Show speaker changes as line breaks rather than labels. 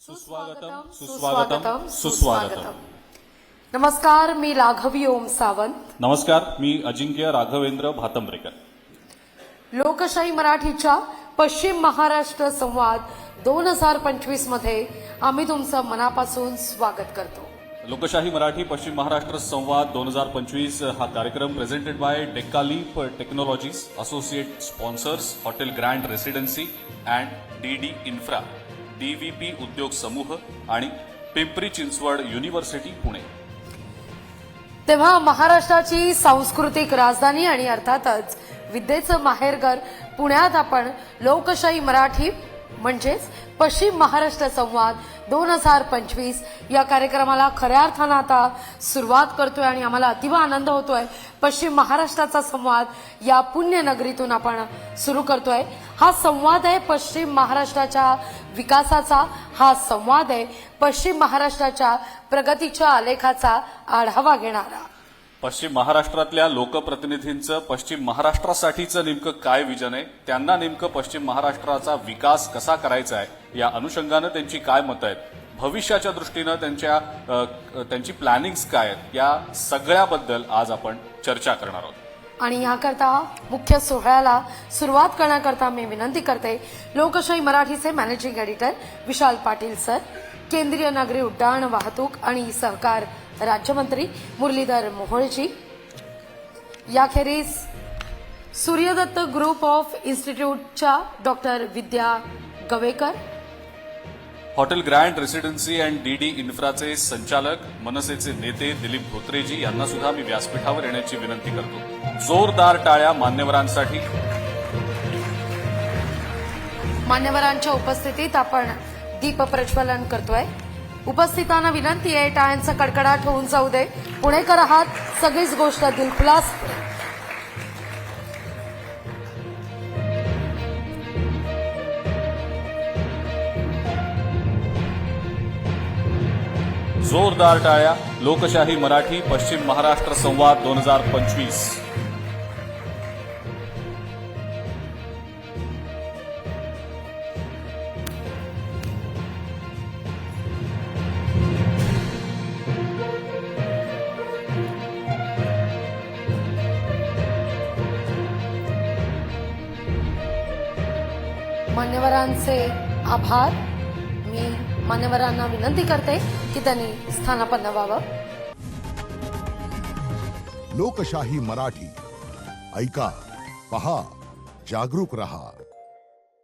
सुस्वागतम सुस्वागतम सुस्वागतम.
नमस्कार, मी राघवी ओम सावंत.
नमस्कार, मी अजिंक्य राघवेंद्र भातंब्रेकर.
लोकशाही मराठीच्या पश्चिम महाराष्ट्र संवाद 2025 मध्ये आम्ही तुमचं मनापासून स्वागत करतो.
लोकशाही मराठी पश्चिम महाराष्ट्र संवाद 2025 हा कार्यक्रम presented by Decca Leap Technologies, associate sponsors hotel grand residency and DD infra, DVP उद्योग समूह आणि पिंपरी चिंचवड युनिव्हर्सिटी पुणे.
तेव्हा महाराष्ट्राची सांस्कृतिक राजधानी आणि अर्थातच विद्येचं माहेरघर पुण्यात आपण लोकशाही मराठी म्हणजेच पश्चिम महाराष्ट्र संवाद 2025 या कार्यक्रमाला खऱ्या अर्थानं आता सुरुवात करतोय आणि आम्हाला अतिव आनंद होतोय. पश्चिम महाराष्ट्राचा संवाद या पुण्यनगरीतून आपण सुरू करतोय. हा संवाद आहे पश्चिम महाराष्ट्राच्या विकासाचा, हा संवाद आहे पश्चिम महाराष्ट्राच्या प्रगतीच्या आलेखाचा आढावा घेणारा.
पश्चिम महाराष्ट्रातल्या लोकप्रतिनिधींचं पश्चिम महाराष्ट्रासाठीचं नेमकं काय विजन आहे, त्यांना नेमकं पश्चिम महाराष्ट्राचा विकास कसा करायचा आहे, या अनुषंगानं त्यांची काय मतं आहेत, भविष्याच्या दृष्टीनं त्यांची प्लॅनिंग्स काय आहेत, या सगळ्याबद्दल आज आपण चर्चा करणार आहोत.
आणि याकरता मुख्य सोहळ्याला सुरुवात करण्याकरता मी विनंती करते लोकशाही मराठीचे managing editor Vishal Patil sir, केंद्रीय नागरी उड्डाण वाहतूक आणि सहकार राज्यमंत्री मुरलीधर मोहोळजी, याखेरीज सूर्यदत्त ग्रुप ऑफ इन्स्टिट्यूटच्या doctor Vidya Gavekar,
hotel grand residency and DD इन्फ्राचे संचालक मनसेचे नेते दिलीप धोत्रेजी यांना सुद्धा मी व्यासपीठावर येण्याची विनंती करतो. जोरदार टाळ्या मान्यवरांसाठी.
मान्यवरांच्या उपस्थितीत आपण दीप प्रज्वलन करतोय. उपस्थितांना विनंती आहे टाळ्यांचा कडकडाट होऊन जाऊ दे. पुणेकर आहात, सगळीच गोष्ट दिलखुलास.
जोरदार टाळ्या. लोकशाही मराठी पश्चिम महाराष्ट्र संवाद 2025.
मान्यवरांचे आभार. मी मान्यवरांना विनंती करते की त्यांनी स्थानापन्न व्हावं.
लोकशाही मराठी ऐका, पहा, जागरूक रहा.